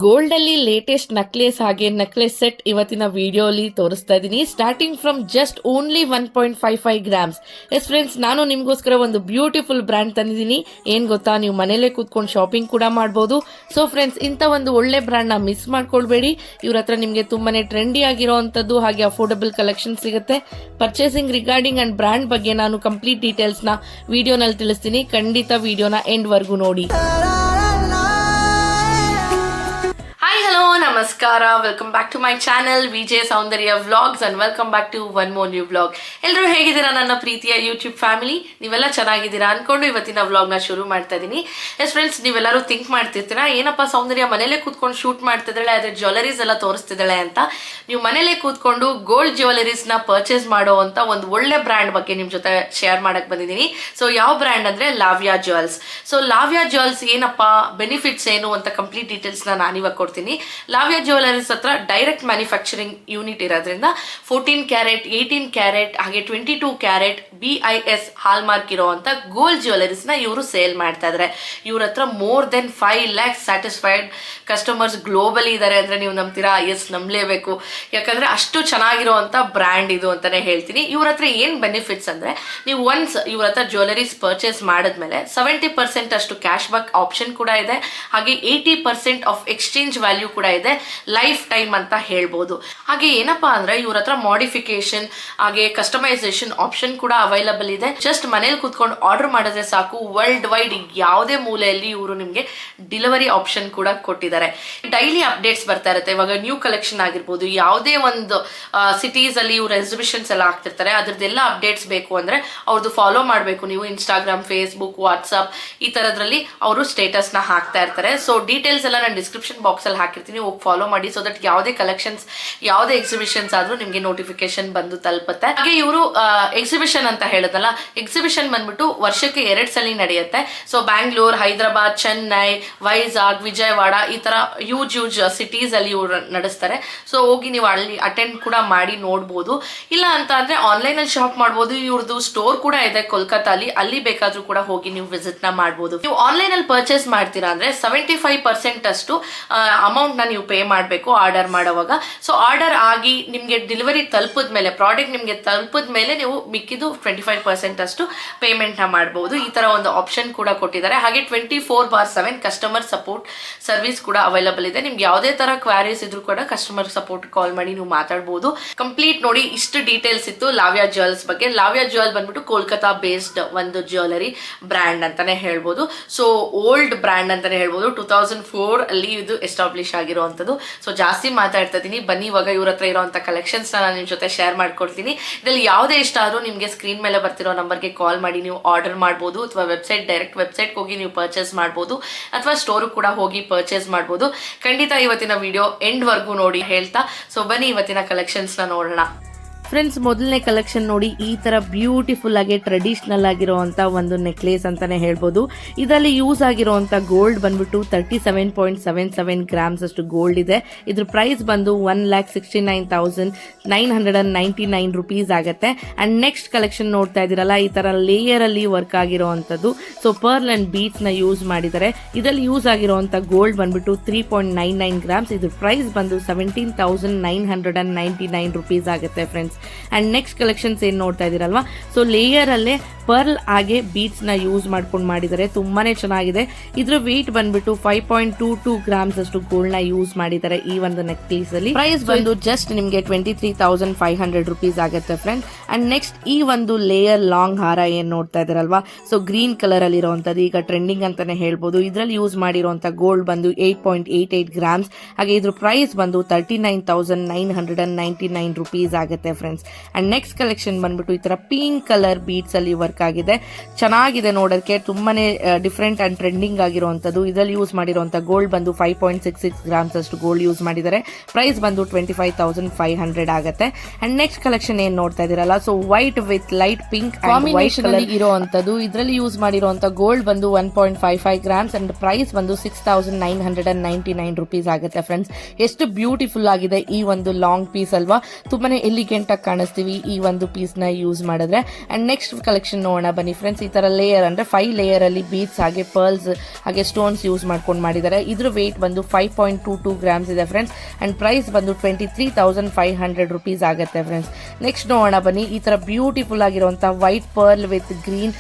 Gold ಅಲ್ಲಿ latest necklace ಹಾಗೆ necklace set ಇವತ್ತಿನ ವಿಡಿಯೋಲಿ ತೋರಿಸ್ತಾ ಇದ್ದೀನಿ. Starting from just only 1.55 grams. S friends, ನಾನು ನಿಮ್ಗೋಸ್ಕರ ಒಂದು ಬ್ಯೂಟಿಫುಲ್ ಬ್ರ್ಯಾಂಡ್ ತಂದಿದ್ದೀನಿ. ಏನ್ ಗೊತ್ತಾ, ನೀವು ಮನೇಲೆ ಕೂತ್ಕೊಂಡು ಶಾಪಿಂಗ್ ಕೂಡ ಮಾಡಬಹುದು. ಸೊ ಫ್ರೆಂಡ್ಸ್, ಇಂಥ ಒಂದು ಒಳ್ಳೆ ಬ್ರ್ಯಾಂಡ್ ನ ಮಿಸ್ ಮಾಡ್ಕೊಳ್ಬೇಡಿ. ಇವ್ರ ಹತ್ರ ನಿಮಗೆ ತುಂಬಾನೇ ಟ್ರೆಂಡಿ ಆಗಿರೋಂಥದ್ದು ಹಾಗೆ ಅಫೋರ್ಡಬಲ್ ಕಲೆಕ್ಷನ್ ಸಿಗುತ್ತೆ. ಪರ್ಚೇಸಿಂಗ್ ರಿಗಾರ್ಡಿಂಗ್ ಅಂಡ್ ಬ್ರ್ಯಾಂಡ್ ಬಗ್ಗೆ ನಾನು ಕಂಪ್ಲೀಟ್ ಡೀಟೇಲ್ಸ್ ನ ವಿಡಿಯೋನಲ್ಲಿ ತಿಳಿಸ್ತೀನಿ. ಖಂಡಿತ ವಿಡಿಯೋನ ಎಂಡ್ ವರ್ಗೂ ನೋಡಿ. ಹಲೋ ನಮಸ್ಕಾರ, welcome back to my channel Vijaya Soundarya vlogs and welcome back to one more new vlog. ಎಲ್ಲರೂ ಹೇಗಿದ್ದೀರಾ ನನ್ನ ಪ್ರೀತಿಯ ಯೂಟ್ಯೂಬ್ ಫ್ಯಾಮಿಲಿ? ನೀವೆಲ್ಲ ಚೆನ್ನಾಗಿದ್ದೀರಾ ಅನ್ಕೊಂಡು ಇವತ್ತಿನ ವ್ಲಾಗ್ನ ಶುರು ಮಾಡ್ತಾ ಇದ್ದೀನಿ. ಎಸ್ ಫ್ರೆಂಡ್ಸ್, ನೀವೆಲ್ಲರೂ ಥಿಂಕ್ ಮಾಡ್ತಿರ್ತೀರಾ, ಏನಪ್ಪ ಸೌಂದರ್ಯ ಮನೇಲೆ ಕೂತ್ಕೊಂಡು ಶೂಟ್ ಮಾಡ್ತಿದ್ದಾಳೆ, ಅದ್ರ ಜ್ಯುವೆಲರೀಸ್ ಎಲ್ಲ ತೋರಿಸ್ತಿದ್ದಾಳೆ ಅಂತ. ನೀವು ಮನೇಲೆ ಕೂತ್ಕೊಂಡು ಗೋಲ್ಡ್ ಜ್ಯುವೆಲರೀಸ್ನ ಪರ್ಚೇಸ್ ಮಾಡೋ ಅಂತ ಒಂದು ಒಳ್ಳೆ ಬ್ರ್ಯಾಂಡ್ ಬಗ್ಗೆ ನಿಮ್ಮ ಜೊತೆ ಶೇರ್ ಮಾಡಕ್ ಬಂದಿದ್ದೀನಿ. ಸೊ ಯಾವ ಬ್ರ್ಯಾಂಡ್ ಅಂದ್ರೆ ಲಾವ್ಯಾ ಜ್ಯುವೆಲ್ಸ್. ಸೊ ಲಾವ್ಯಾ ಜ್ಯುವೆಲ್ಸ್ ಏನಪ್ಪ, ಬೆನಿಫಿಟ್ಸ್ ಏನು ಅಂತ ಕಂಪ್ಲೀಟ್ ಡೀಟೇಲ್ಸ್ನ ನಾನಿವಾಗ ಕೊಡ್ತೀನಿ. ಲಾವ್ಯಾ ಜ್ಯುವೆಲರೀಸ್ ಹತ್ರ ಡೈರೆಕ್ಟ್ ಮ್ಯಾನುಫ್ಯಾಕ್ಚರಿಂಗ್ ಯೂನಿಟ್ ಇರೋದ್ರಿಂದ 14 ಕ್ಯಾರೆಟ್, 18 ಕ್ಯಾರೆಟ್ ಹಾಗೆ 22 ಕ್ಯಾರೆಟ್ BIS ಹಾಲ್ ಮಾರ್ಕ್ ಇರೋಂಥ ಗೋಲ್ಡ್ ಜ್ಯುವೆಲರೀಸ್ ನ ಇವರು ಸೇಲ್ ಮಾಡ್ತಾ ಇದ್ದಾರೆ. ಇವ್ರ ಹತ್ರ more than 5 lakhs satisfied customers globally ಇದ್ದಾರೆ ಅಂದ್ರೆ ನೀವು ನಂಬ್ತೀರಾ? ಎಸ್, ನಂಬಲೇಬೇಕು. ಯಾಕಂದ್ರೆ ಅಷ್ಟು ಚೆನ್ನಾಗಿರುವಂತ ಬ್ರ್ಯಾಂಡ್ ಇದು ಅಂತಾನೆ ಹೇಳ್ತೀನಿ. ಇವ್ರ ಹತ್ರ ಏನ್ ಬೆನಿಫಿಟ್ಸ್ ಅಂದ್ರೆ, ನೀವು ಒನ್ಸ್ ಇವ್ರ ಹತ್ರ ಜ್ಯುವೆಲರೀಸ್ ಪರ್ಚೇಸ್ ಮಾಡಿದ್ಮೇಲೆ 70% ಅಷ್ಟು ಕ್ಯಾಶ್ ಬ್ಯಾಕ್ ಆಪ್ಷನ್ ಕೂಡ ಇದೆ. ಹಾಗೆ 80% ಆಫ್ ಎಕ್ಸ್ಚೇಂಜ್ ವ್ಯಾಲ್ಯೂ ಕೂಡ ಇದೆ. ಲೈಫ್ ಟೈಮ್ ಅಂತ ಹೇಳ್ಬೋದು. ಹಾಗೆ ಏನಪ್ಪಾ ಅಂದ್ರೆ, ಇವ್ರ ಹತ್ರ ಮಾಡಿಫಿಕೇಶನ್ ಹಾಗೆ ಕಸ್ಟಮೈಸೇಷನ್ ಆಪ್ಷನ್ ಕೂಡ ಅವೈಲಬಲ್ ಇದೆ. ಜಸ್ಟ್ ಮನೇಲಿ ಕೂತ್ಕೊಂಡು ಆರ್ಡರ್ ಮಾಡಿದ್ರೆ ಸಾಕು, ವರ್ಲ್ಡ್ ವೈಡ್ ಯಾವುದೇ ಮೂಲೆಯಲ್ಲಿ ಇವರು ನಿಮ್ಗೆ ಡೆಲಿವರಿ ಆಪ್ಷನ್ ಕೂಡ ಕೊಟ್ಟಿದ್ದಾರೆ. ಡೈಲಿ ಅಪ್ಡೇಟ್ಸ್ ಬರ್ತಾ ಇರುತ್ತೆ. ಇವಾಗ ನ್ಯೂ ಕಲೆಕ್ಷನ್ ಆಗಿರ್ಬೋದು, ಯಾವುದೇ ಒಂದು ಸಿಟೀಸ್ ಅಲ್ಲಿ ಇವ್ರ ಎಕ್ಸಿಬಿಷನ್ಸ್ ಎಲ್ಲ ಆಗ್ತಿರ್ತಾರೆ, ಅದ್ರದ್ದೆಲ್ಲ ಅಪ್ಡೇಟ್ಸ್ ಬೇಕು ಅಂದ್ರೆ ಅವ್ರದ್ದು ಫಾಲೋ ಮಾಡಬೇಕು ನೀವು. ಇನ್ಸ್ಟಾಗ್ರಾಮ್, ಫೇಸ್ಬುಕ್, ವಾಟ್ಸ್ಆಪ್ ಈ ತರದ್ರಲ್ಲಿ ಅವರು ಸ್ಟೇಟಸ್ ನ ಹಾಕ್ತಾ ಇರ್ತಾರೆ. ಸೊ ಡೀಟೇಲ್ಸ್ ಎಲ್ಲ ನಾನು ಡಿಸ್ಕ್ರಿಪ್ಷನ್ ಬಾಕ್ಸ್ ಅಲ್ಲಿ ಹಾಕಿರ್ತೀನಿ, ಹೋಗಿ ಫಾಲೋ ಮಾಡಿ. ಸೊ ದಟ್ ಯಾವುದೇ ಕಲೆಕ್ಷನ್ಸ್, ಯಾವುದೇ ಎಕ್ಸಿಬಿಷನ್ಸ್ ಆದ್ರೂ ನಿಮ್ಗೆ ನೋಟಿಫಿಕೇಶನ್ ಬಂದು ತಲುಪುತ್ತೆ. ಹಾಗೆ ಇವರು ಎಕ್ಸಿಬಿಷನ್ ಅಂತ ಹೇಳೋದಲ್ಲ, ಎಕ್ಸಿಬಿಷನ್ ಬಂದ್ಬಿಟ್ಟು ವರ್ಷಕ್ಕೆ 2 ಸಲ ನಡೆಯುತ್ತೆ. ಸೊ ಬ್ಯಾಂಗ್ಳೂರ್, ಹೈದರಾಬಾದ್, ಚೆನ್ನೈ, ವೈಜಾಗ್, ವಿಜಯವಾಡ ಈ ತರ ಹ್ಯೂಜ್ ಸಿಟೀಸ್ ಅಲ್ಲಿ ಇವರು ನಡೆಸ್ತಾರೆ. ಸೊ ಹೋಗಿ ನೀವು ಅಲ್ಲಿ ಅಟೆಂಡ್ ಕೂಡ ಮಾಡಿ ನೋಡ್ಬೋದು. ಇಲ್ಲ ಅಂತ ಅಂದ್ರೆ ಆನ್ಲೈನ್ ಅಲ್ಲಿ ಶಾಪ್ ಮಾಡ್ಬೋದು. ಇವ್ರದ್ದು ಸ್ಟೋರ್ ಕೂಡ ಇದೆ ಕೋಲ್ಕತ್ತಾಲಿ, ಅಲ್ಲಿ ಬೇಕಾದ್ರೂ ಕೂಡ ಹೋಗಿ ನೀವು ವಿಸಿಟ್ ನ ಮಾಡ್ಬೋದು. ನೀವು ಆನ್ಲೈನ್ ಅಲ್ಲಿ ಪರ್ಚೇಸ್ ಮಾಡ್ತೀರಾ ಅಂದ್ರೆ 75% ಅಷ್ಟು ಅಮೌಂಟ್ ನ ನೀವು ಪೇ ಮಾಡಬೇಕು ಆರ್ಡರ್ ಮಾಡುವಾಗ. ಸೊ ಆರ್ಡರ್ ಆಗಿ ನಿಮ್ಗೆ ಡೆಲಿವರಿ ತಲುಪಿದ ಮೇಲೆ, ಪ್ರಾಡಕ್ಟ್ ನಿಮ್ಗೆ ತಲುಪಿದ ಮೇಲೆ ನೀವು ಮಿಕ್ಕಿದ್ದು 25% ಅಷ್ಟು ಪೇಮೆಂಟ್ ನ ಮಾಡಬಹುದು. ಈ ತರ ಒಂದು ಆಪ್ಷನ್ ಕೂಡ ಕೊಟ್ಟಿದ್ದಾರೆ. ಹಾಗೆ 24/7 ಕಸ್ಟಮರ್ ಸಪೋರ್ಟ್ ಸರ್ವಿಸ್ ಕೂಡ ಅವೈಲಬಲ್ ಇದೆ. ನಿಮ್ಗೆ ಯಾವುದೇ ತರ ಕ್ವಾರೀಸ್ ಇದ್ರೂ ಕೂಡ ಕಸ್ಟಮರ್ ಸಪೋರ್ಟ್ ಕಾಲ್ ಮಾಡಿ ನೀವು ಮಾತಾಡಬಹುದು. ಕಂಪ್ಲೀಟ್ ನೋಡಿ, ಇಷ್ಟು ಡೀಟೇಲ್ಸ್ ಇತ್ತು ಲಾವ್ಯಾ ಜ್ಯುವೆಲ್ಸ್ ಬಗ್ಗೆ. ಲಾವ್ಯಾ ಜ್ಯುವೆಲ್ ಬಂದ್ಬಿಟ್ಟು ಕೋಲ್ಕತ್ತಾ ಬೇಸ್ಡ್ ಒಂದು ಜ್ಯುವೆಲರಿ ಬ್ರ್ಯಾಂಡ್ ಅಂತಾನೆ ಹೇಳ್ಬೋದು. ಸೊ ಓಲ್ಡ್ ಬ್ರ್ಯಾಂಡ್ ಅಂತಾನೆ ಹೇಳ್ಬೋದು. 2004 ಅಲ್ಲಿ ಇದು ಎಸ್ಟಾಬ್ಲಿಷ್ ಆಗಿರುವಂತದ್ದು. ಸೊ ಜಾಸ್ತಿ ಮಾತಾಡ್ತಾ ಇದೀನಿ, ಬನ್ನಿ ಇವಾಗ ಇವ್ರ ಹತ್ರ ಇರುವಂತ ಕಲೆಕ್ಷನ್ಸ್ ನಾನು ನಿಮ್ ಜೊತೆ ಶೇರ್ ಮಾಡ್ಕೊಡ್ತೀನಿ. ಇದರಲ್ಲಿ ಯಾವುದೇ ಇಷ್ಟ ಆದ್ರೂ ನಿಮ್ಗೆ ಸ್ಕ್ರೀನ್ ಮೇಲೆ ಬರ್ತಿರೋ ನಂಬರ್ಗೆ ಕಾಲ್ ಮಾಡಿ ನೀವು ಆರ್ಡರ್ ಮಾಡಬಹುದು, ಅಥವಾ ಡೈರೆಕ್ಟ್ ವೆಬ್ಸೈಟ್ ಹೋಗಿ ನೀವು ಪರ್ಚೇಸ್ ಮಾಡಬಹುದು, ಅಥವಾ ಸ್ಟೋರ್ ಕೂಡ ಹೋಗಿ ಪರ್ಚೇಸ್ ಮಾಡಬಹುದು. ಖಂಡಿತ ಇವತ್ತಿನ ವಿಡಿಯೋ ಎಂಡ್ ವರ್ಗೂ ನೋಡಿ ಹೇಳ್ತಾ, ಸೊ ಬನ್ನಿ ಇವತ್ತಿನ ಕಲೆಕ್ಷನ್ಸ್ ನ ನೋಡೋಣ. ಫ್ರೆಂಡ್ಸ್, ಮೊದಲನೇ ಕಲೆಕ್ಷನ್ ನೋಡಿ, ಈ ತರ ಬ್ಯೂಟಿಫುಲ್ ಆಗಿ ಟ್ರೆಡಿಷನಲ್ ಆಗಿರುವಂತ ಒಂದು ನೆಕ್ಲೇಸ್ ಅಂತಾನೆ ಹೇಳ್ಬೋದು. ಇದರಲ್ಲಿ ಯೂಸ್ ಆಗಿರುವಂತ ಗೋಲ್ಡ್ ಬಂದ್ಬಿಟ್ಟು 37.77 ಗ್ರಾಮ್ಸ್ ಅಷ್ಟು ಗೋಲ್ಡ್ ಇದೆ. ಇದ್ರ ಪ್ರೈಸ್ ಬಂದು 1,69,999 ರುಪೀಸ್ ಆಗುತ್ತೆ. ಅಂಡ್ ನೆಕ್ಸ್ಟ್ ಕಲೆಕ್ಷನ್ ನೋಡ್ತಾ ಇದೀರಲ್ಲ, ಈ ತರ ಲೇಯರ್ ಅಲ್ಲಿ ವರ್ಕ್ ಆಗಿರುವಂತದ್ದು. ಸೊ ಪರ್ಲ್ ಅಂಡ್ ಬೀಟ್ಸ್ ನ ಯೂಸ್ ಮಾಡಿದ್ದಾರೆ. ಇದರಲ್ಲಿ ಯೂಸ್ ಆಗಿರುವಂತ ಗೋಲ್ಡ್ ಬಂದ್ಬಿಟ್ಟು 3.99 ಗ್ರಾಮ್ಸ್. ಇದ್ರ ಪ್ರೈಸ್ ಬಂದು 17,999 ರುಪೀಸ್ ಆಗುತ್ತೆ ಫ್ರೆಂಡ್ಸ್. ಅಂಡ್ ನೆಕ್ಸ್ಟ್ ಕಲೆಕ್ಷನ್ಸ್ ಏನ್ ನೋಡ್ತಾ ಇದೀರಲ್ವಾ, ಸೊ ಲೇಯರ್ ಅಲ್ಲೇ ಪರ್ಲ್ ಹಾಗೆ ಬೀಟ್ಸ್ ನ ಯೂಸ್ ಮಾಡ್ಕೊಂಡು ಮಾಡಿದ್ದಾರೆ. ತುಂಬಾನೇ ಚೆನ್ನಾಗಿದೆ. ಇದ್ರ ವೇಟ್ ಬಂದ್ಬಿಟ್ಟು 5.22 ಗ್ರಾಮ್ಸ್ ಅಷ್ಟು ಗೋಲ್ಡ್ ನ ಯೂಸ್ ಮಾಡಿದ್ದಾರೆ ಈ ಒಂದು ನೆಕ್ಲೇಸ್ ಅಲ್ಲಿ. ಪ್ರೈಸ್ ಬಂದು ಜಸ್ಟ್ ನಿಮ್ಗೆ 23,500 ರುಪೀಸ್ ಆಗುತ್ತೆ ಫ್ರೆಂಡ್. ಅಂಡ್ ನೆಕ್ಸ್ಟ್ ಈ ಒಂದು ಲೇಯರ್ ಲಾಂಗ್ ಹಾರ ಏನ್ ನೋಡ್ತಾ ಇದೀರಲ್ವಾ, ಸೊ ಗ್ರೀನ್ ಕಲರ್ ಅಲ್ಲಿ ಇರುವಂತದ್ದು ಈಗ ಟ್ರೆಂಡಿಂಗ್ ಅಂತಾನೆ ಹೇಳ್ಬೋದು. ಇದ್ರಲ್ಲಿ ಯೂಸ್ ಮಾಡಿರುವಂತ ಗೋಲ್ಡ್ ಬಂದು 8.88 ಗ್ರಾಮ್ಸ್. ಹಾಗೆ ಇದ್ರ ಪ್ರೈಸ್ ಬಂದು 39,999 ರುಪೀಸ್ ಆಗುತ್ತೆ ಫ್ರೆಂಡ್ಸ್. ಅಂಡ್ ನೆಕ್ಸ್ಟ್ ಕಲೆಕ್ಷನ್ ಬಂದ್ಬಿಟ್ಟು ಈ ತರ ಪಿಂಕ್ ಕಲರ್ ಬೀಟ್ಸ್ ಅಲ್ಲಿ ವರ್ಕ್ ಆಗಿದೆ. ಚೆನ್ನಾಗಿದೆ ನೋಡೋದಕ್ಕೆ, ತುಂಬಾನೇ ಡಿಫ್ರೆಂಟ್ ಅಂಡ್ ಟ್ರೆಂಡಿಂಗ್ ಆಗಿರುವಂತದ್ದು. ಇದರಲ್ಲಿ ಯೂಸ್ ಮಾಡಿರುವಂತ ಗೋಲ್ಡ್ ಬಂದು 5.66 ಗ್ರಾಮ್ಸ್ ಅಷ್ಟು ಗೋಲ್ಡ್ ಯೂಸ್ ಮಾಡಿದ್ದಾರೆ. ಪ್ರೈಸ್ ಬಂದು 25,500 ಆಗುತ್ತೆ. ಅಂಡ್ ನೆಕ್ಸ್ಟ್ ಕಲೆಕ್ಷನ್ ಏನ್ ನೋಡ್ತಾ ಇದೀರಲ್ಲ, so white with light pink combination ಅಲ್ಲಿ ಇರುವಂತದ್ದು. ಇದರಲ್ಲಿ ಯೂಸ್ ಮಾಡಿರುವಂತ ಗೋಲ್ಡ್ ಬಂದು 1.55 ಗ್ರಾಮ್ಸ್ ಅಂಡ್ ಪ್ರೈಸ್ ಬಂದು 6,999 ರುಪೀಸ್ ಆಗುತ್ತೆ ಫ್ರೆಂಡ್ಸ್. ಎಷ್ಟು ಬ್ಯೂಟಿಫುಲ್ ಆಗಿದೆ ಈ ಒಂದು ಲಾಂಗ್ ಪೀಸ್ ಅಲ್ವಾ, ತುಂಬಾನೇ ಎಲಿಗೆಂಟ್ ಆಗಿ ಕಾಣಿಸ್ತೀವಿ ಈ ಒಂದು ಪೀಸ್ ನ ಯೂಸ್ ಮಾಡಿದ್ರೆ. ಅಂಡ್ ನೆಕ್ಸ್ಟ್ ಕಲೆಕ್ಷನ್ ಕಲೆಕ್ಷನ್ ನೋಡೋಣ ಬನ್ನಿ ಫ್ರೆಂಡ್ಸ್. ಈ ಥರ ಲೇಯರ್ ಅಂದರೆ 5 ಲೇಯರಲ್ಲಿ ಬೀಡ್ಸ್ ಹಾಗೆ ಪರ್ಲ್ಸ್ ಹಾಗೆ ಸ್ಟೋನ್ಸ್ ಯೂಸ್ ಮಾಡ್ಕೊಂಡು ಮಾಡಿದ್ದಾರೆ. ಇದ್ರ ವೆಯ್ಟ್ ಬಂದು 5.22 ಗ್ರಾಮ್ಸ್ ಇದೆ ಫ್ರೆಂಡ್ಸ್. ಆ್ಯಂಡ್ ಪ್ರೈಸ್ ಬಂದು 23,500 ರುಪೀಸ್ ಆಗುತ್ತೆ ಫ್ರೆಂಡ್ಸ್. ನೆಕ್ಸ್ಟ್ ನೋಡೋಣ ಬನ್ನಿ. ಈ ಥರ ಬ್ಯೂಟಿಫುಲ್ ಆಗಿರುವಂಥ white pearl with green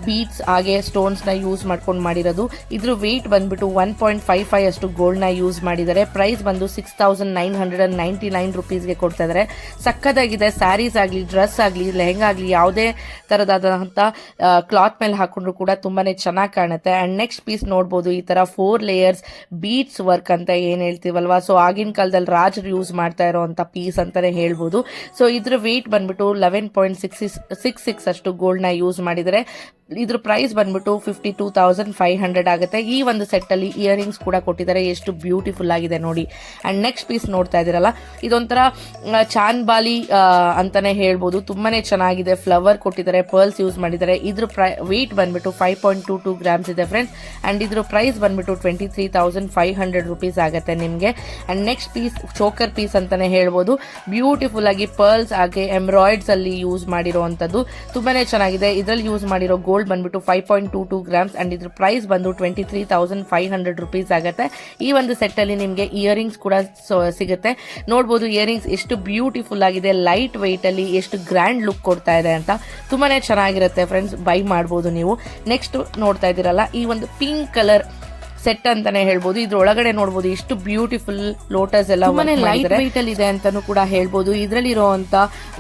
beads ಹಾಗೆ ಸ್ಟೋನ್ಸ್ನ ಯೂಸ್ ಮಾಡ್ಕೊಂಡು ಮಾಡಿರೋದು. ಇದ್ರ ವೆಯ್ಟ್ ಬಂದ್ಬಿಟ್ಟು 1.55 ಅಷ್ಟು ಗೋಲ್ಡ್ನ ಯೂಸ್ ಮಾಡಿದ್ದಾರೆ. ಪ್ರೈಸ್ ಬಂದು 6,999 ರುಪೀಸ್ಗೆ ಕೊಡ್ತಾ ಇದ್ದಾರೆ. ಸಕ್ಕದಾಗಿದೆ. ಸ್ಯಾರೀಸ್ ಆಗಲಿ, ಡ್ರೆಸ್ ಆಗಲಿ, ಲೆಹಂಗಾ ಆಗಲಿ, ಯಾವುದೇ ಥರದಾದಂಥ ಕ್ಲಾತ್ ಮೇಲೆ ಹಾಕೊಂಡ್ರು ಕೂಡ ತುಂಬಾ ಚೆನ್ನಾಗಿ ಕಾಣುತ್ತೆ. ಆ್ಯಂಡ್ ನೆಕ್ಸ್ಟ್ ಪೀಸ್ ನೋಡ್ಬೋದು. ಈ ಥರ 4 ಲೇಯರ್ಸ್ ಬೀಡ್ಸ್ ವರ್ಕ್ ಅಂತ ಏನು ಹೇಳ್ತೀವಲ್ವಾ, ಸೊ ಆಗಿನ ಕಾಲದಲ್ಲಿ ರಾಜರು ಯೂಸ್ ಮಾಡ್ತಾ ಇರೋವಂಥ ಪೀಸ್ ಅಂತಲೇ ಹೇಳ್ಬೋದು. ಸೊ ಇದ್ರ ವೆಯ್ಟ್ ಬಂದ್ಬಿಟ್ಟು 11.66 ಅಷ್ಟು ಗೋಲ್ಡ್ನ ಯೂಸ್ ಮಾಡಿದರೆ. ಇದ್ರ ಪ್ರೈಸ್ ಬಂದ್ಬಿಟ್ಟು 52,500 ಆಗುತ್ತೆ. ಈ ಒಂದು ಸೆಟ್ಟಲ್ಲಿ ಇಯರಿಂಗ್ಸ್ ಕೂಡ ಕೊಟ್ಟಿದ್ದಾರೆ. ಎಷ್ಟು ಬ್ಯೂಟಿಫುಲ್ ಆಗಿದೆ ನೋಡಿ. ಆ್ಯಂಡ್ ನೆಕ್ಸ್ಟ್ ಪೀಸ್ ನೋಡ್ತಾ ಇದ್ದೀರಲ್ಲ, ಇದೊಂಥರ ಚಾನ್ಬಾಲಿ ಅಂತಾನೆ ಹೇಳ್ಬೋದು. ತುಂಬಾ ಚೆನ್ನಾಗಿದೆ. ಫ್ಲವರ್ ಕೊಟ್ಟಿದ್ದಾರೆ, ಪರ್ಲ್ಸ್ ಯೂಸ್ ಮಾಡಿದ್ದಾರೆ. ಇದ್ರ ವೆಯ್ಟ್ ಬಂದ್ಬಿಟ್ಟು 5.22 ಗ್ರಾಮ್ಸ್ ಇದೆ ಫ್ರೆಂಡ್ಸ್. ಆ್ಯಂಡ್ ಇದ್ರ ಪ್ರೈಸ್ ಬಂದ್ಬಿಟ್ಟು 23,500 ರುಪೀಸ್ ಆಗುತ್ತೆ ನಿಮಗೆ. And next piece choker piece ಅಂತಾನೆ ಹೇಳ್ಬೋದು. ಬ್ಯೂಟಿಫುಲ್ ಆಗಿ ಪರ್ಲ್ಸ್ ಹಾಗೆ ಎಂಬ್ರಾಯ್ಡ್ಸ್ ಅಲ್ಲಿ ಯೂಸ್ ಮಾಡಿರೋವಂಥದ್ದು ತುಂಬಾನೇ ಚೆನ್ನಾಗಿದೆ. ಇದರಲ್ಲಿ ಯೂಸ್ ಮಾಡಿರೋ ಗೋಲ್ಡ್ ಬಂದ್ಬಿಟ್ಟು 5.22 ಗ್ರಾಮ್ಸ್. ಅಂಡ್ ಇದ್ರ ಪ್ರೈಸ್ ಬಂದು 23,500 ರುಪೀಸ್ ಆಗುತ್ತೆ. ಈ ಒಂದು ಸೆಟ್ ಅಲ್ಲಿ ನಿಮಗೆ ಇಯರಿಂಗ್ಸ್ ಕೂಡ ಸಿಗುತ್ತೆ. ನೋಡ್ಬೋದು ಇಯರಿಂಗ್ಸ್ ಎಷ್ಟು ಬ್ಯೂಟಿಫುಲ್ ಆಗಿದೆ. ಲೈಟ್ ವೆಯ್ಟ್ ಅಲ್ಲಿ ಎಷ್ಟು ಗ್ರ್ಯಾಂಡ್ ಲುಕ್ ಕೊಡ್ತಾ ಇದೆ ಅಂತ ತುಂಬಾನೇ ಚೆನ್ನಾಗಿರುತ್ತೆ ಫ್ರೆಂಡ್ಸ್. ಬೈ ಮಾಡ್ಬೋದು ನೀವು. ನೆಕ್ಸ್ಟ್ ನೋಡ್ತಾ ಇದ್ದೀರಲ್ಲ, ಈ ಒಂದು ಪಿಂಕ್ ಕಲರ್ ಸೆಟ್ ಅಂತಾನೆ ಹೇಳ್ಬೋದು. ಇದ್ರ ಒಳಗಡೆ ನೋಡ್ಬೋದು ಎಷ್ಟು ಬ್ಯೂಟಿಫುಲ್ ಲೋಟಸ್ ಎಲ್ಲ ಲೈಟ್ ವೈಟ್ ಅಲ್ಲಿ ಇದೆ ಅಂತಾನು ಕೂಡ ಹೇಳ್ಬೋದು. ಇದರಲ್ಲಿ ಇರುವಂತ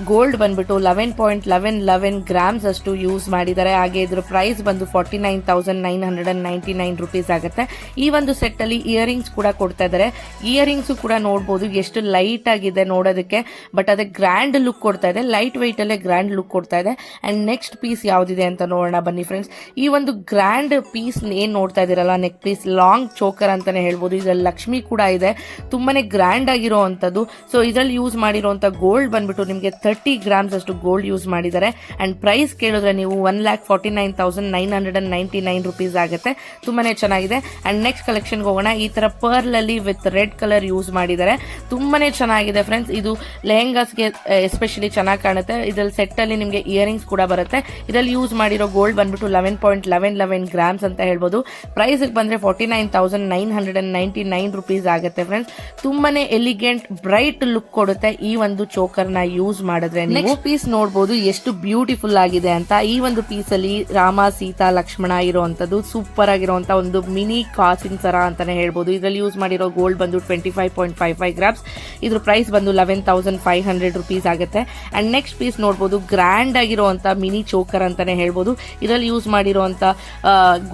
ಗೋಲ್ಡ್ ಬಂದ್ಬಿಟ್ಟು 11.11 ಗ್ರಾಮ್ಸ್ ಅಷ್ಟು ಯೂಸ್ ಮಾಡಿದ್ದಾರೆ. ಹಾಗೆ ಇದ್ರ ಪ್ರೈಸ್ ಬಂದು 49,999 ರುಪೀಸ್ ಆಗುತ್ತೆ. ಈ ಒಂದು ಸೆಟ್ ಅಲ್ಲಿ ಇಯರಿಂಗ್ಸ್ ಕೂಡ ಕೊಡ್ತಾ ಇದ್ದಾರೆ. ಇಯರಿಂಗ್ಸ್ ಕೂಡ ನೋಡ್ಬೋದು ಎಷ್ಟು ಲೈಟ್ ಆಗಿದೆ ನೋಡೋದಕ್ಕೆ, ಬಟ್ ಅದೇ ಗ್ರ್ಯಾಂಡ್ ಲುಕ್ ಕೊಡ್ತಾ ಇದೆ. ಲೈಟ್ ವೈಟ್ ಅಲ್ಲೇ ಗ್ರ್ಯಾಂಡ್ ಲುಕ್ ಕೊಡ್ತಾ ಇದೆ. ಅಂಡ್ ನೆಕ್ಸ್ಟ್ ಪೀಸ್ ಯಾವ್ದಿದೆ ಅಂತ ನೋಡೋಣ ಬನ್ನಿ ಫ್ರೆಂಡ್ಸ್. ಈ ಒಂದು ಗ್ರ್ಯಾಂಡ್ ಪೀಸ್ ಏನ್ ನೋಡ್ತಾ ಇದೀರಲ್ಲ, ನೆಕ್ ಪೀಸ್ ಲಾಂಗ್ ಚೋಕರ್ ಅಂತಾನೆ ಹೇಳ್ಬೋದು. ಇದರಲ್ಲಿ ಲಕ್ಷ್ಮಿ ಕೂಡ ಇದೆ. ತುಂಬಾನೇ ಗ್ರ್ಯಾಂಡ್ ಆಗಿರುವಂತದ್ದು. ಸೊ ಇದರಲ್ಲಿ ಯೂಸ್ ಮಾಡಿರುವಂತ ಗೋಲ್ಡ್ ಬಂದ್ಬಿಟ್ಟು ನಿಮಗೆ 30 ಗ್ರಾಮ್ಸ್ ಅಷ್ಟು ಗೋಲ್ಡ್ ಯೂಸ್ ಮಾಡಿದ್ದಾರೆ. ಅಂಡ್ ಪ್ರೈಸ್ ಕೇಳಿದ್ರೆ ನೀವು 1,49,999 ರುಪೀಸ್ ಆಗುತ್ತೆ. ತುಂಬಾನೇ ಚೆನ್ನಾಗಿದೆ. ಅಂಡ್ ನೆಕ್ಸ್ಟ್ ಕಲೆಕ್ಷನ್ಗೆ ಹೋಗೋಣ. ಈ ತರ ಪರ್ಲ್ ಅಲ್ಲಿ ವಿತ್ ರೆಡ್ ಕಲರ್ ಯೂಸ್ ಮಾಡಿದ್ದಾರೆ. ತುಂಬಾನೇ ಚೆನ್ನಾಗಿದೆ ಫ್ರೆಂಡ್ಸ್. ಇದು ಲೆಹಂಗಾಸ್ಗೆ ಎಸ್ಪೆಷಲಿ ಚೆನ್ನಾಗಿ ಕಾಣುತ್ತೆ. ಇದರಲ್ಲಿ ಸೆಟ್ ಅಲ್ಲಿ ನಿಮಗೆ ಇಯರಿಂಗ್ಸ್ ಕೂಡ ಬರುತ್ತೆ. ಇದರಲ್ಲಿ ಯೂಸ್ ಮಾಡಿರೋ ಗೋಲ್ಡ್ ಬಂದ್ಬಿಟ್ಟು 11.11 ಗ್ರಾಮ್ಸ್ ಅಂತ ಹೇಳ್ಬೋದು. ಪ್ರೈಸ್ ಬಂದ್ರೆ 49,999 ರುಪೀಸ್ ಆಗುತ್ತೆ ಫ್ರೆಂಡ್ಸ್. ತುಂಬಾನೇ ಎಲಿಗೆಂಟ್ ಬ್ರೈಟ್ ಲುಕ್ ಕೊಡುತ್ತೆ ಈ ಒಂದು ಚೋಕರ್ ನ ಯೂಸ್ ಮಾಡಿದ್ರೆ. ನೆಕ್ಸ್ಟ್ ಪೀಸ್ ನೋಡಬಹುದು ಎಷ್ಟು ಬ್ಯೂಟಿಫುಲ್ ಆಗಿದೆ ಅಂತ. ಈ ಒಂದು ಪೀಸ್ ಅಲ್ಲಿ ರಾಮ, ಸೀತಾ, ಲಕ್ಷ್ಮಣ ಇರುವಂತದ್ದು ಸೂಪರ್ ಆಗಿರುವಂತ ಒಂದು ಮಿನಿ ಕಾಸಿನ ಸರ ಅಂತಾನೆ ಹೇಳ್ಬೋದು. ಇದರಲ್ಲಿ ಯೂಸ್ ಮಾಡಿರೋ ಗೋಲ್ಡ್ ಬಂದು 25.55 ಗ್ರಾಮ್ಸ್. ಇದ್ರ ಪ್ರೈಸ್ ಬಂದು 11,500 ರುಪೀಸ್ ಆಗುತ್ತೆ. ಅಂಡ್ ನೆಕ್ಸ್ಟ್ ಪೀಸ್ ನೋಡಬಹುದು ಗ್ರ್ಯಾಂಡ್ ಆಗಿರುವಂತ ಮಿನಿ ಚೋಕರ್ ಅಂತಾನೆ ಹೇಳ್ಬೋದು. ಇದರಲ್ಲಿ ಯೂಸ್ ಮಾಡಿರುವಂತ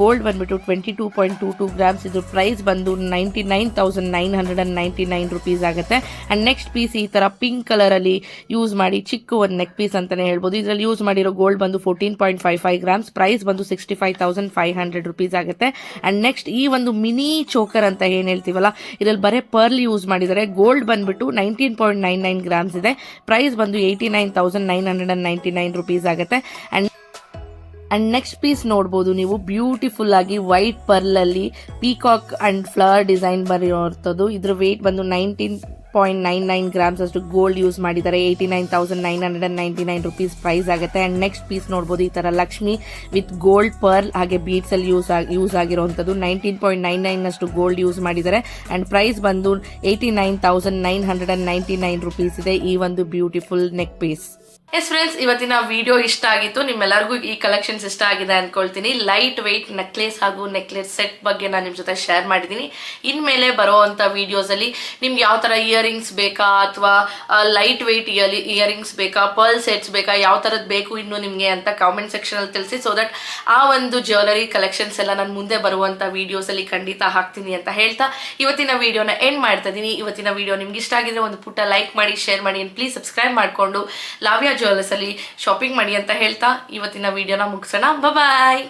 ಗೋಲ್ಡ್ ಬಂದ್ಬಿಟ್ಟು 22.22 ಗ್ರಾಮ್ಸ್. ಇದ್ರ ಪ್ರೈಸ್ ಬಂದು 99,999 ರುಪೀಸ್ ಆಗುತ್ತೆ. ಅಂಡ್ ನೆಕ್ಸ್ಟ್ ಪೀಸ್ ಈ ತರ ಪಿಂಕ್ ಕಲರ್ ಅಲ್ಲಿ ಯೂಸ್ ಮಾಡಿ ಚಿಕ್ಕ ಒಂದು ನೆಕ್ ಪೀಸ್ ಅಂತಾನೆ ಹೇಳ್ಬೋದು. ಇದರಲ್ಲಿ ಯೂಸ್ ಮಾಡಿರೋ ಗೋಲ್ಡ್ ಬಂದು 14.55 ಗ್ರಾಮ್ಸ್. ಪ್ರೈಸ್ ಬಂದು 65,500 ರುಪೀಸ್ ಆಗುತ್ತೆ. ಅಂಡ್ ನೆಕ್ಸ್ಟ್ ಈ ಒಂದು ಮಿನಿ ಚೋಕರ್ ಅಂತ ಏನ್ ಹೇಳ್ತೀವಲ್ಲ, ಇದರಲ್ಲಿ ಬರೀ ಪರ್ಲ್ ಯೂಸ್ ಮಾಡಿದ್ದಾರೆ. ಗೋಲ್ಡ್ ಬಂದ್ಬಿಟ್ಟು 19.99 ಗ್ರಾಮ್ಸ್ ಇದೆ. ಪ್ರೈಸ್ ಬಂದು 89,999 ರುಪೀಸ್ ಆಗುತ್ತೆ. ಅಂಡ್ ನೆಕ್ಸ್ಟ್ ಪೀಸ್ ನೋಡ್ಬೋದು ನೀವು ಬ್ಯೂಟಿಫುಲ್ ಆಗಿ ವೈಟ್ ಪರ್ಲ್ ಅಲ್ಲಿ ಪೀಕಾಕ್ ಅಂಡ್ ಫ್ಲವರ್ ಡಿಸೈನ್ ಬರೆಯುವಂಥದ್ದು. ಇದ್ರ ವೇಟ್ ಬಂದು 19.99 ಗ್ರಾಮ್ಸ್ ಅಷ್ಟು ಗೋಲ್ಡ್ ಯೂಸ್ ಮಾಡಿದ್ದಾರೆ. 89,999 ರುಪೀಸ್ ಪ್ರೈಸ್ ಆಗುತ್ತೆ. ಅಂಡ್ ನೆಕ್ಸ್ಟ್ ಪೀಸ್ ನೋಡ್ಬೋದು ಈ ತರ ಲಕ್ಷ್ಮಿ ವಿತ್ ಗೋಲ್ಡ್ ಪರ್ಲ್ ಹಾಗೆ ಬೀಡ್ಸ್ ಅಲ್ಲಿ ಯೂಸ್ ಆಗಿರುವಂತದ್ದು. 19.99 ಅಷ್ಟು ಗೋಲ್ಡ್ ಯೂಸ್ ಮಾಡಿದ್ದಾರೆ. ಅಂಡ್ ಪ್ರೈಸ್ ಬಂದು 89,999 ರುಪೀಸ್ ಇದೆ ಈ ಒಂದು beautiful neck piece. Yes friends, ಇವತ್ತಿನ ವಿಡಿಯೋ ಇಷ್ಟ ಆಗಿತ್ತು. ನಿಮ್ಮೆಲ್ಲರಿಗೂ ಈ ಕಲೆಕ್ಷನ್ಸ್ ಇಷ್ಟ ಆಗಿದೆ ಅನ್ಕೊಳ್ತೀನಿ. ಲೈಟ್ ವೆಯ್ಟ್ ನೆಕ್ಲೆಸ್ ಹಾಗೂ ನೆಕ್ಲೆಸ್ ಸೆಟ್ ಬಗ್ಗೆ ನಾನು ನಿಮ್ಮ ಜೊತೆ ಶೇರ್ ಮಾಡಿದ್ದೀನಿ. ಇನ್ಮೇಲೆ ಬರುವಂಥ ವಿಡಿಯೋಸಲ್ಲಿ ನಿಮ್ಗೆ ಯಾವ ಥರ ಇಯರಿಂಗ್ಸ್ ಬೇಕಾ ಅಥವಾ ಲೈಟ್ ವೆಯ್ಟ್ ಇಯರಿಂಗ್ಸ್ ಬೇಕಾ, ಪರ್ಲ್ ಸೆಟ್ಸ್ ಬೇಕಾ, ಯಾವ ಥರದ್ದು ಬೇಕು ಇನ್ನು ನಿಮಗೆ ಅಂತ ಕಾಮೆಂಟ್ ಸೆಕ್ಷನಲ್ಲಿ ತಿಳಿಸಿ. ಸೊ ದಟ್ ಆ ಒಂದು ಜ್ಯುವೆಲರಿ ಕಲೆಕ್ಷನ್ಸ್ ಎಲ್ಲ ನಾನು ಮುಂದೆ ಬರುವಂಥ ವಿಡಿಯೋಸಲ್ಲಿ ಖಂಡಿತ ಹಾಕ್ತೀನಿ ಅಂತ ಹೇಳ್ತಾ ಇವತ್ತಿನ ವಿಡಿಯೋನ ಎಂಡ್ ಮಾಡ್ತಾ ಇದ್ದೀನಿ. ಇವತ್ತಿನ ವಿಡಿಯೋ ನಿಮ್ಗೆ ಇಷ್ಟ ಆಗಿದ್ರೆ ಒಂದು ಪುಟ್ಟ ಲೈಕ್ ಮಾಡಿ, ಶೇರ್ ಮಾಡಿ, ಪ್ಲೀಸ್ ಸಬ್ಸ್ಕ್ರೈಬ್ ಮಾಡಿಕೊಂಡು ಲಾವ್ಯಾ ಜ್ಯುವೆಲ್ಲರ್ಸ್ ಅಲ್ಲಿ ಶಾಪಿಂಗ್ ಮಾಡಿ ಅಂತ ಹೇಳ್ತಾ ಇವತ್ತಿನ ವಿಡಿಯೋನ ಮುಗಿಸೋಣ. ಬಾಯ್.